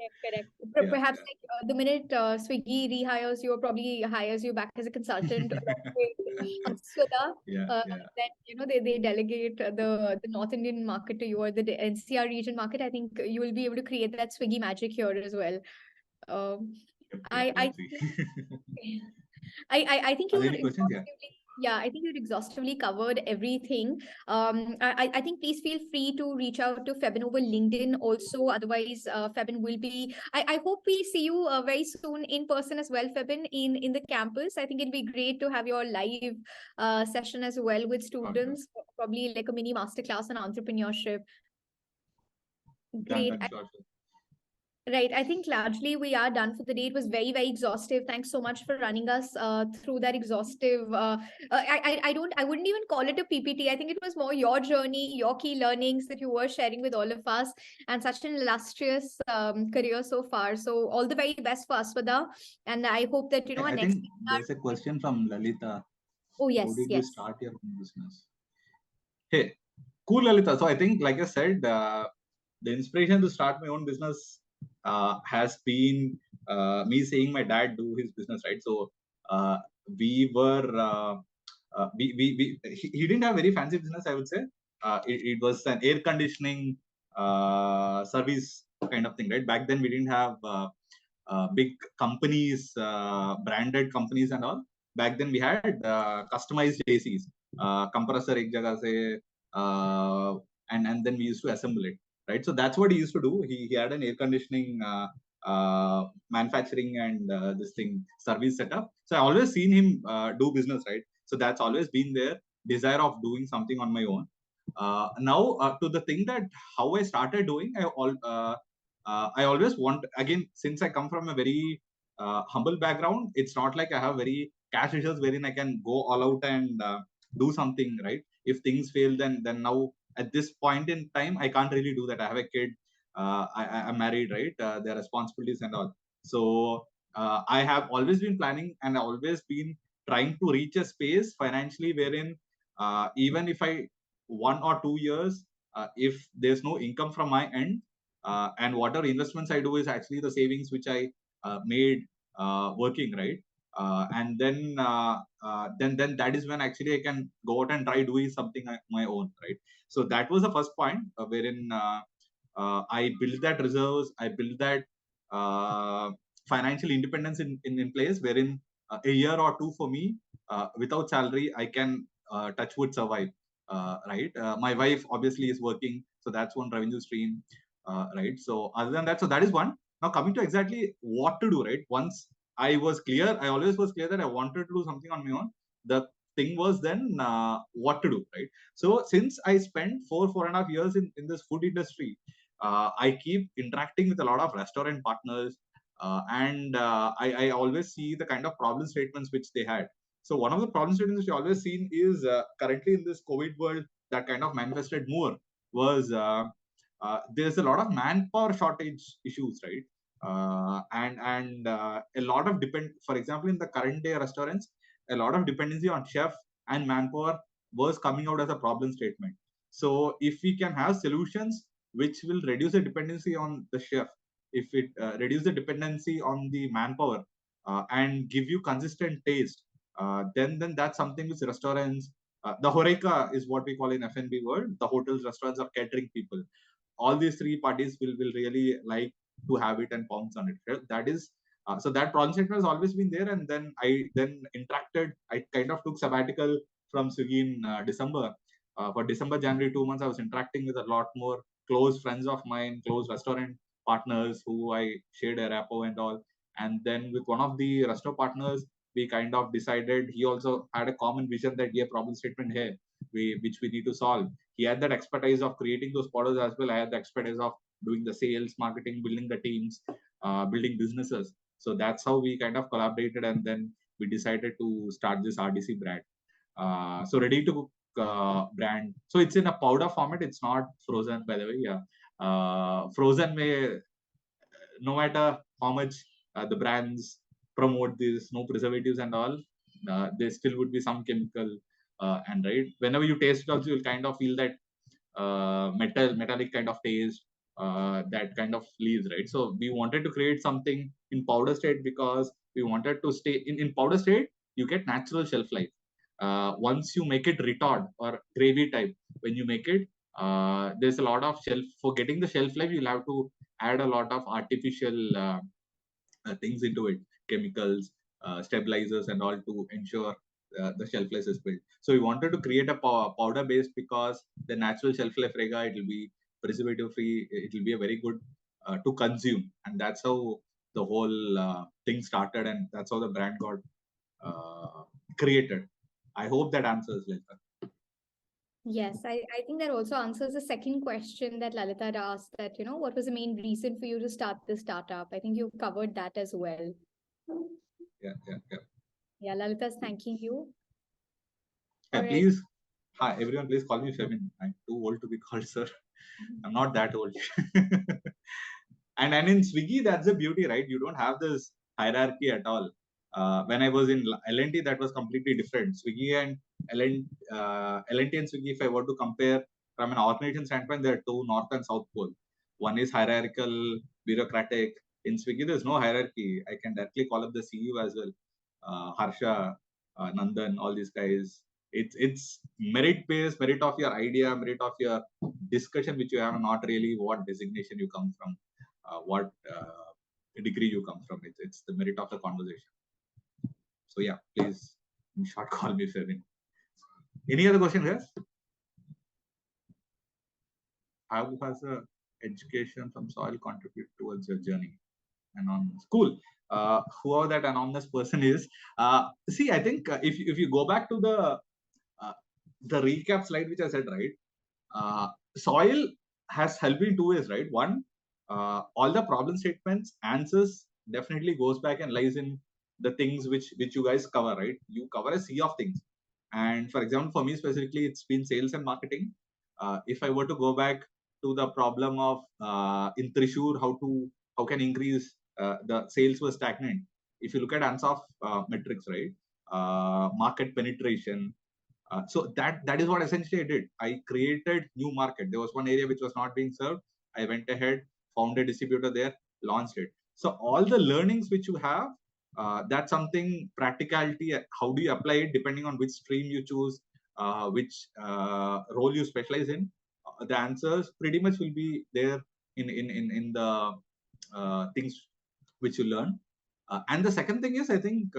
Perhaps like the minute Swiggy rehires you, or probably hires you back as a consultant along with Swida, then they delegate the North Indian market to you, or the NCR region market. I think you will be able to create that Swiggy magic here as well. I think you I think you exhaustively covered everything. I think please feel free to reach out to Febin over LinkedIn also. Otherwise, Febin will be. I hope we see you very soon in person as well, Febin, in the campus. I think it'd be great to have your live session as well with students, probably like a mini masterclass on entrepreneurship. Great. Right. I think largely we are done for the day. It was very, very exhaustive. Thanks so much for running us through that exhaustive. I wouldn't even call it a PPT. I think it was more your journey, your key learnings that you were sharing with all of us, and such an illustrious career so far. So all the very best for Aswada. And I hope that, I think there's a question from Lalita. Oh, yes. How did you start your own business? Hey, cool, Lalita. So I think, like I said, the inspiration to start my own business has been me seeing my dad do his business, right? So we were he didn't have very fancy business, I would say. It was an air conditioning service kind of thing, right? Back then we didn't have big companies, branded companies and all. Back then we had customized ACs, compressor ek jagah se, and then we used to assemble it, right? So that's what he used to do. He had an air conditioning manufacturing and this thing service setup. So I always seen him do business, right? So that's always been there, desire of doing something on my own. Now to the thing that how I started doing, I always want, again, since I come from a very humble background, it's not like I have very cash issues wherein I can go all out and do something, right? If things fail, then now at this point in time, I can't really do that. I have a kid, I'm married, right? There are responsibilities and all. So I have always been planning and always been trying to reach a space financially wherein even if I 1 or 2 years, if there's no income from my end, and whatever investments I do is actually the savings which I made working, right? And then that is when actually I can go out and try doing something my own, right? So that was the first point wherein I built that reserves, I built that financial independence in place, wherein a year or two for me without salary I can touch wood survive, right? My wife obviously is working, so that's one revenue stream, right? So other than that, so that is one. Now coming to exactly what to do, right? Once I was clear, I always was clear that I wanted to do something on my own. The thing was then what to do, right? So since I spent 4.5 years in this food industry, I keep interacting with a lot of restaurant partners, and I always see the kind of problem statements which they had. So one of the problem statements which I always seen is currently in this COVID world that kind of manifested more was there's a lot of manpower shortage issues, right? And a lot of for example, in the current day restaurants, a lot of dependency on chef and manpower was coming out as a problem statement. So if we can have solutions which will reduce the dependency on the chef, if it reduce the dependency on the manpower and give you consistent taste, then that's something which restaurants, the horeca is what we call in F&B world, the hotels, restaurants, or catering people, all these three parties will really like to have it and pounce on it, right? That is so that problem statement has always been there. And then I then interacted, I kind of took sabbatical from Swiggy in December. For December, January, 2 months, I was interacting with a lot more close friends of mine, close restaurant partners who I shared a rapport and all. And then with one of the restaurant partners, we kind of decided, he also had a common vision that yeah, problem statement here, which we need to solve. He had that expertise of creating those products as well. I had the expertise of doing the sales, marketing, building the teams, building businesses. So that's how we kind of collaborated, and then we decided to start this RDC brand. So ready to cook brand. So it's in a powder format. It's not frozen, by the way. Yeah, frozen may, no matter how much the brands promote this, no preservatives and all, there still would be some chemical. And right, whenever you taste it, also you'll kind of feel that metallic kind of taste that kind of leaves, right? So we wanted to create something in powder state because we wanted to stay in powder state. You get natural shelf life. Once you make it retard or gravy type, when you make it, there's a lot of shelf. For getting the shelf life, you'll have to add a lot of artificial things into it, chemicals, stabilizers, and all to ensure the shelf life is built. So we wanted to create a powder base because the natural shelf life rega, it will be preservative free, it will be a very good to consume, and that's how the whole thing started, and that's how the brand got created. I hope that answers later. Yes, I think that also answers the second question that Lalita had asked, that, what was the main reason for you to start this startup? I think you covered that as well. Yeah. Yeah, Lalita's thanking you. Yeah, please. Hi, everyone, please call me Fevin. I'm too old to be called sir. I'm not that old. and in Swiggy, that's the beauty, right? You don't have this hierarchy at all. When I was in L&T, that was completely different. Swiggy and L&T and Swiggy, if I were to compare from an organization standpoint, there are two north and south pole. One is hierarchical, bureaucratic. In Swiggy, there's no hierarchy. I can directly call up the CEO as well. Harsha, Nandan, all these guys. It's merit based, merit of your idea, merit of your discussion which you have, not really what designation you come from, what degree you come from. It's the merit of the conversation. So yeah, please, in short, call me Fevin. Any other question, guys? how has a education from soil contribute towards your journey? Anonymous. Cool. Whoever that anonymous person is. See, I think if you go back to uh, the recap slide which I said, right? Soil has helped in two ways, right? One, all the problem statements, answers definitely goes back and lies in the things which you guys cover, right? You cover a sea of things. And for example, for me specifically, it's been sales and marketing. If I were to go back to the problem of in Thrissur, how can increase the sales were stagnant. If you look at Ansoff metrics, right? Market penetration, so that is what essentially I did. I created new market. There was one area which was not being served. I went ahead, found a distributor there, launched it. So all the learnings which you have, that's something practicality. How do you apply it depending on which stream you choose, which role you specialize in? The answers pretty much will be there in the things which you learn. And the second thing is, I think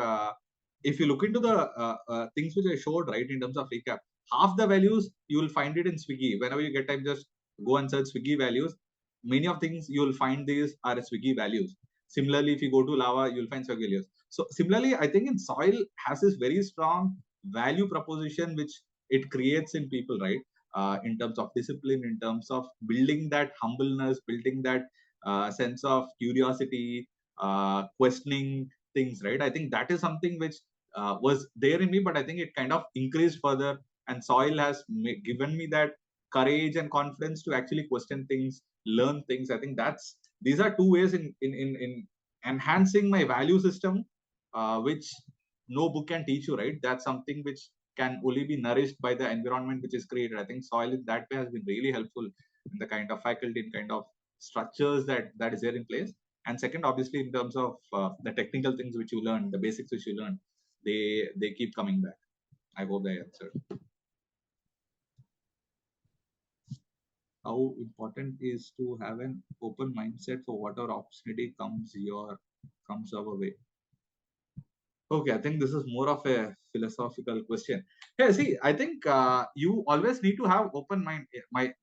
if you look into the things which I showed, right, in terms of recap, half the values you will find it in Swiggy. Whenever you get time, just go and search Swiggy values. Many of things you will find these are Swiggy values. Similarly, if you go to Lava, you'll find Swiggy values. So similarly, I think in soil has this very strong value proposition which it creates in people, right? In terms of discipline, in terms of building that humbleness, building that sense of curiosity, questioning things, right? I think that is something which was there in me, but I think it kind of increased further. And soil has given me that courage and confidence to actually question things, learn things. I think these are two ways in enhancing my value system, which no book can teach you, right? That's something which can only be nourished by the environment which is created. I think soil in that way has been really helpful in the kind of faculty and kind of structures that is there in place. And second, obviously, in terms of the technical things which you learn, the basics which you learn, they keep coming back. I hope I answered. How important is to have an open mindset for whatever opportunity comes our way? Okay, I think this is more of a philosophical question. Hey, see, I think you always need to have open mind. My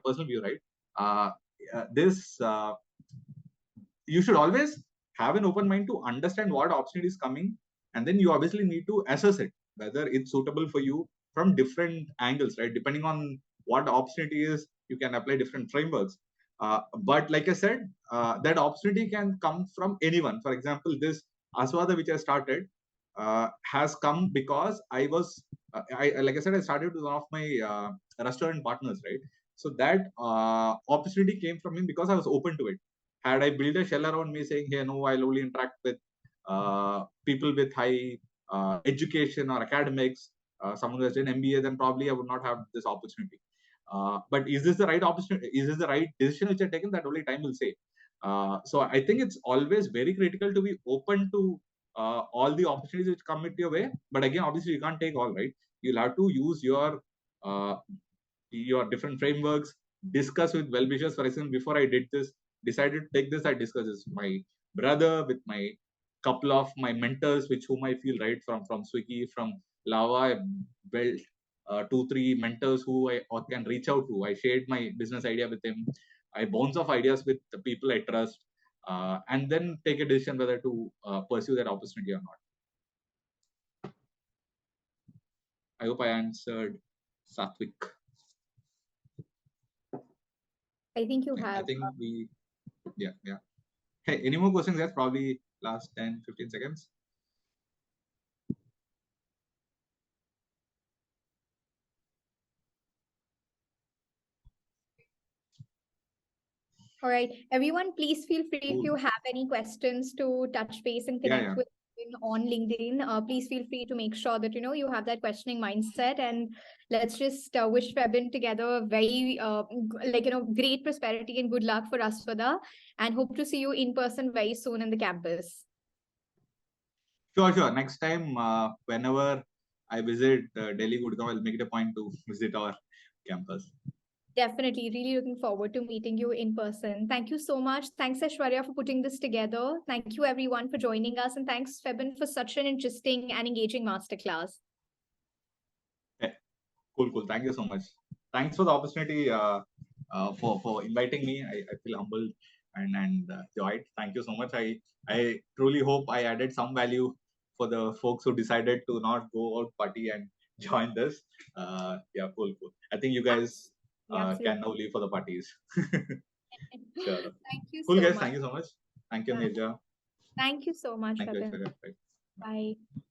personal view, right? This you should always have an open mind to understand what opportunity is coming, and then you obviously need to assess it whether it's suitable for you from different angles, right? Depending on what the opportunity is, you can apply different frameworks. But like I said, that opportunity can come from anyone. For example, this Aswada which I started has come because I was, like I said, I started with one of my restaurant partners, right? So that opportunity came from him because I was open to it. Had I built a shell around me saying, hey, no, I'll only interact with people with high education or academics, someone who has done MBA, then probably I would not have this opportunity. But is this the right opportunity? Is this the right decision which I've taken? That only time will say. So I think it's always very critical to be open to all the opportunities which come into your way. But again, obviously, you can't take all, right? You'll have to use your different frameworks, discuss with well-wishers. For example, before I did this, decided to take this, I discussed this with my brother, with my couple of my mentors, which whom I feel right from Swiggy, from Lava. I built 2-3 mentors who I can reach out to. I shared my business idea with them. I bounce off ideas with the people I trust, and then take a decision whether to pursue that opportunity or not. I hope I answered, Satvik. I think you have. I think yeah. Hey, any more questions? That's probably last 10-15 seconds. All right, everyone, please feel free if you have any questions to touch base and connect with on LinkedIn. Please feel free to make sure that you have that questioning mindset, and let's just wish Febin together very great prosperity and good luck for Aswada, and hope to see you in person very soon in the campus. Sure. Next time, whenever I visit Delhi, Gurgaon, I'll make it a point to visit our campus. Definitely. Really looking forward to meeting you in person. Thank you so much. Thanks, Aishwarya, for putting this together. Thank you, everyone, for joining us. And thanks, Febin, for such an interesting and engaging masterclass. Cool. Thank you so much. Thanks for the opportunity, for inviting me. I feel humbled and joyed. Thank you so much. I truly hope I added some value for the folks who decided to not go out party and join this. Yeah, cool. I think you guys can now leave for the parties. Sure. Thank you Cool, so guys. much. Thank you so much. Thank you, Yeah. Nirja. Thank you so much, Thank you, Ratan. Aishwarya. Bye. Bye.